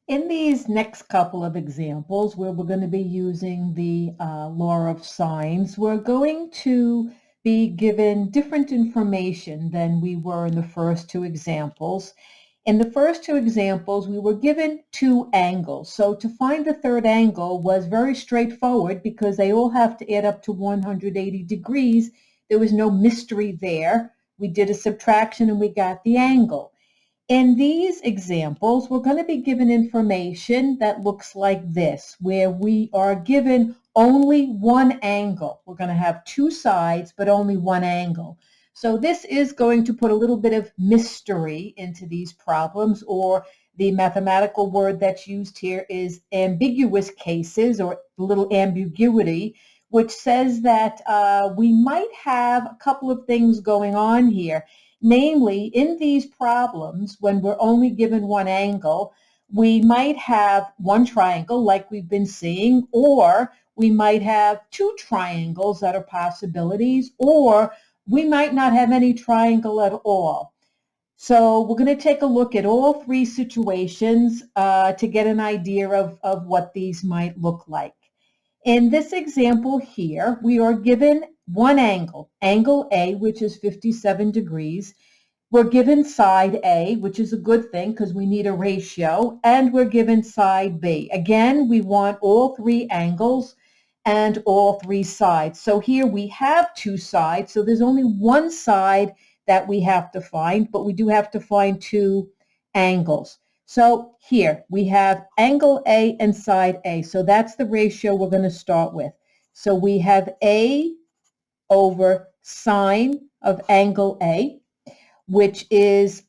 In these next couple of examples where we're going to be using the law of sines, we're going to be given different information than we were in the first two examples. In the first two examples, we were given two angles. So to find the third angle was very straightforward because they all have to add up to 180 degrees. There was no mystery there. We did a subtraction and we got the angle. In these examples, we're going to be given information that looks like this, where we are given only one angle. We're going to have two sides, but only one angle. So this is going to put a little bit of mystery into these problems, or the mathematical word that's used here is ambiguous cases, or a little ambiguity, which says that we might have a couple of things going on here. Namely, in these problems, when we're only given one angle, we might have one triangle like we've been seeing, or we might have two triangles that are possibilities, or we might not have any triangle at all. So we're going to take a look at all three situations to get an idea of what these might look like. In this example here, we are given one angle, angle A, which is 57 degrees. We're given side A, which is a good thing because we need a ratio, and we're given side B. Again, we want all three angles and all three sides. So here we have two sides, so there's only one side that we have to find, but we do have to find two angles. So here we have angle A and side A. So that's the ratio we're going to start with. So we have A over sine of angle A, which is,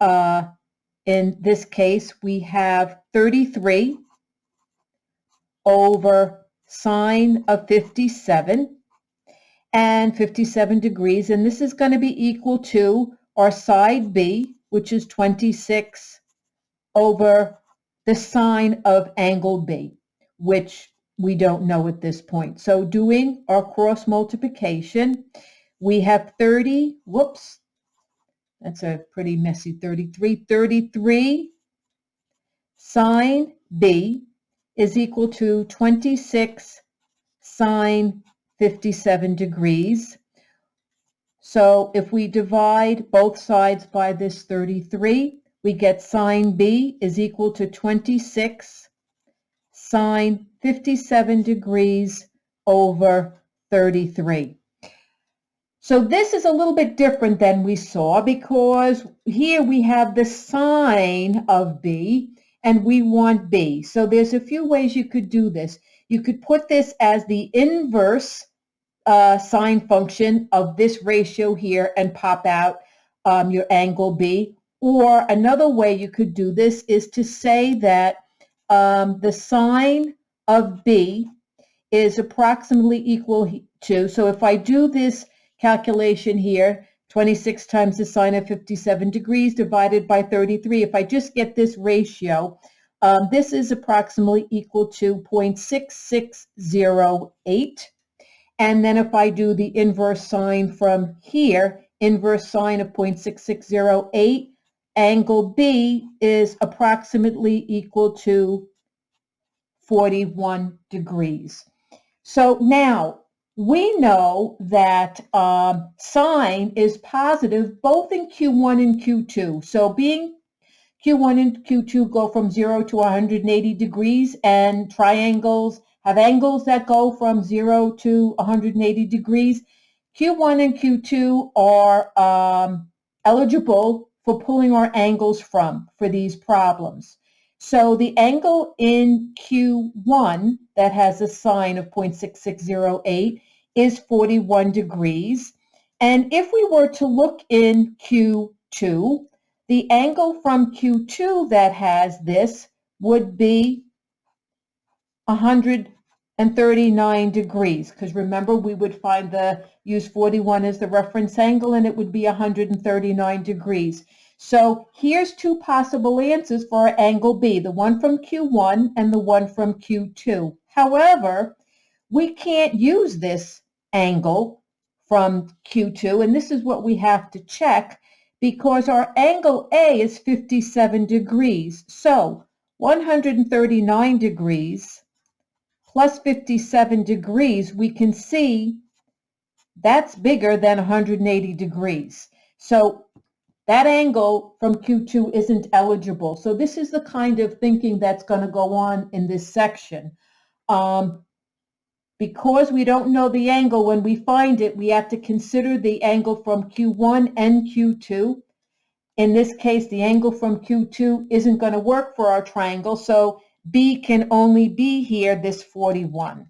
in this case, we have 33 over sine of 57 and 57 degrees. And this is going to be equal to our side B, which is 26 over the sine of angle B, which we don't know at this point. So doing our cross multiplication, we have 30, whoops, that's a pretty messy 33. 33 sine B is equal to 26 sine 57 degrees. So if we divide both sides by this 33, we get sine B is equal to 26 sine 57 degrees over 33. So this is a little bit different than we saw because here we have the sine of B and we want B. So there's a few ways you could do this. You could put this as the inverse sine function of this ratio here and pop out your angle B. Or another way you could do this is to say that the sine of B is approximately equal to, so if I do this calculation here, 26 times the sine of 57 degrees divided by 33, if I just get this ratio, this is approximately equal to 0.6608. And then if I do the inverse sine from here, inverse sine of 0.6608, angle B is approximately equal to 41 degrees. So now we know that sine is positive both in Q1 and Q2. So being Q1 and Q2 go from 0 to 180 degrees, and triangles have angles that go from 0 to 180 degrees. Q1 and Q2 are eligible for pulling our angles from for these problems. So the angle in Q1 that has a sine of 0.6608 is 41 degrees. And if we were to look in Q2, the angle from Q2 that has this would be 139 degrees, because remember we would use 41 as the reference angle and it would be 139 degrees. So here's two possible answers for our angle B, the one from Q1 and the one from Q2. However, we can't use this angle from Q2, and this is what we have to check because our angle A is 57 degrees. So 139 degrees plus 57 degrees, we can see that's bigger than 180 degrees. So that angle from Q2 isn't eligible. So this is the kind of thinking that's going to go on in this section. Because we don't know the angle, when we find it, we have to consider the angle from Q1 and Q2. In this case, the angle from Q2 isn't going to work for our triangle, so B can only be here, this 41.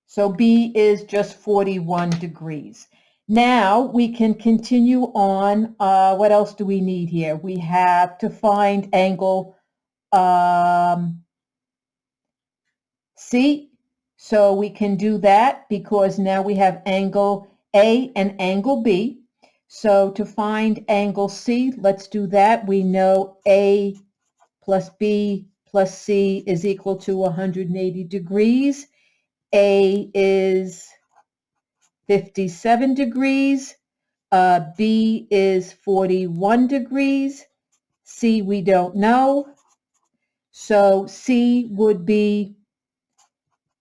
So B is just 41 degrees. Now we can continue on. What else do we need here? We have to find angle C. So we can do that because now we have angle A and angle B. So to find angle C, let's do that. We know A plus B plus C is equal to 180 degrees. A is 57 degrees. B is 41 degrees. C we don't know. So C would be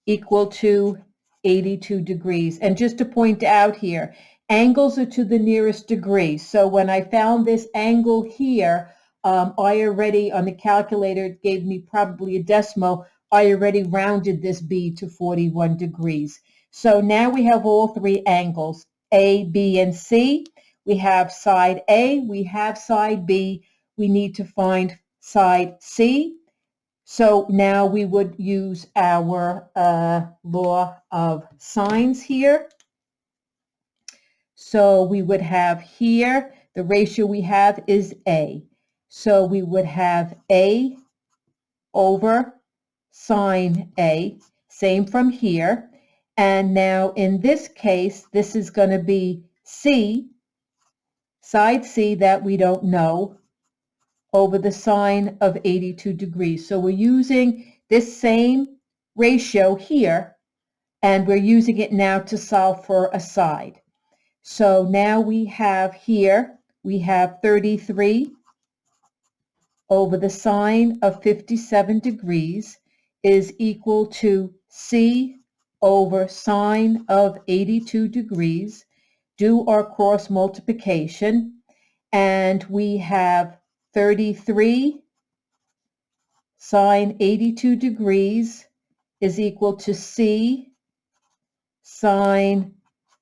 equal to 82 degrees. And just to point out here, angles are to the nearest degree. So when I found this angle here, I already, on the calculator, it gave me probably a decimal. I already rounded this B to 41 degrees. So now we have all three angles, A, B, and C. We have side A, we have side B. We need to find side C. So now we would use our law of sines here. So we would have here, the ratio we have is A. So we would have A over sine A, same from here. And now in this case, this is going to be C, side C that we don't know, over the sine of 82 degrees. So we're using this same ratio here, and we're using it now to solve for a side. So now we have here, we have 33 over the sine of 57 degrees is equal to C over sine of 82 degrees. Do our cross multiplication, and we have 33 sine 82 degrees is equal to C sine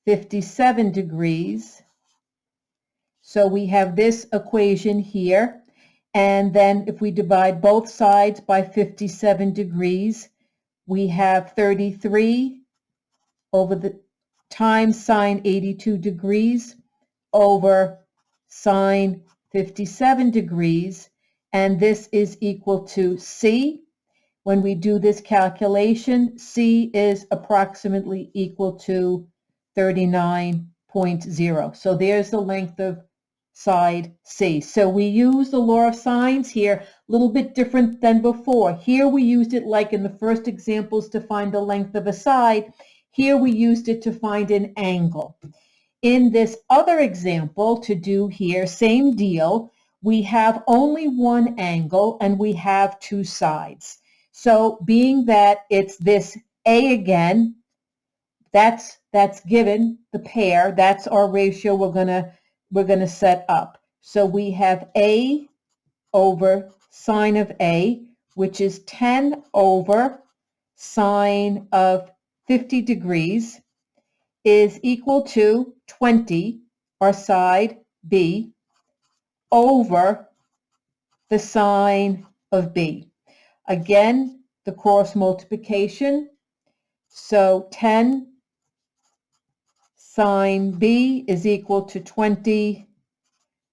57 degrees. So we have this equation here. And then if we divide both sides by 57 degrees, we have 33 over the times sine 82 degrees over sine 57 degrees, and this is equal to C. When we do this calculation, C is approximately equal to 39.0. So there's the length of side C. So we use the law of sines here, a little bit different than before. Here we used it like in the first examples to find the length of a side. Here we used it to find an angle. In this other example to do here, same deal, we have only one angle and we have two sides. So being that it's this A again, that's given the pair, that's our ratio we're gonna set up. So we have A over sine of A, which is 10 over sine of 50 degrees, is equal to 20, our side B, over the sine of B. Again, the cross multiplication. So 10 sine B is equal to 20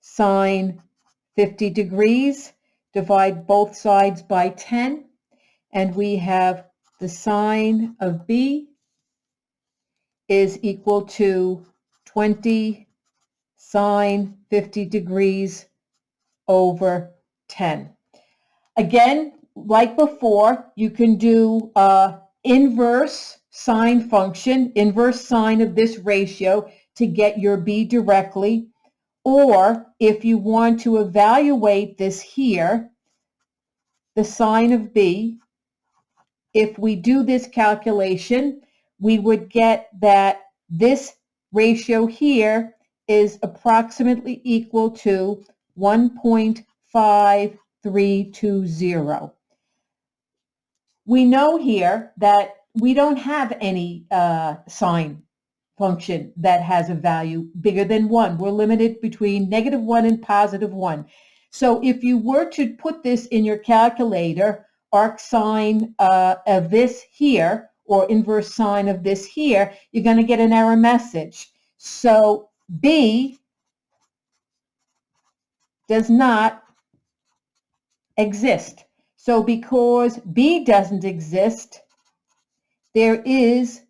sine 50 degrees. Divide both sides by 10, and we have the sine of B is equal to 20 sine 50 degrees over 10. Again, like before, you can do inverse sine function, inverse sine of this ratio to get your B directly. Or if you want to evaluate this here, the sine of B, if we do this calculation, we would get that this ratio here is approximately equal to 1.5320. We know here that we don't have any sine function that has a value bigger than 1. We're limited between -1 and +1. So if you were to put this in your calculator, arc sine of this here, or inverse sine of this here, you're going to get an error message. So B does not exist. So because B doesn't exist, there is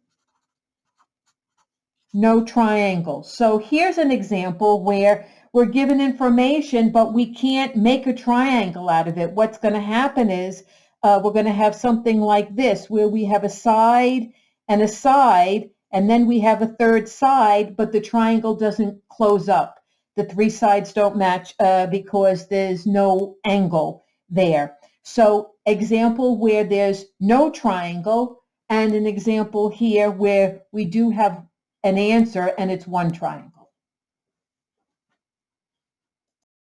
no triangle. So here's an example where we're given information, but we can't make a triangle out of it. What's going to happen is we're going to have something like this, where we have a side, and then we have a third side, but the triangle doesn't close up. The three sides don't match because there's no angle there. So example where there's no triangle, and an example here where we do have an answer and it's one triangle.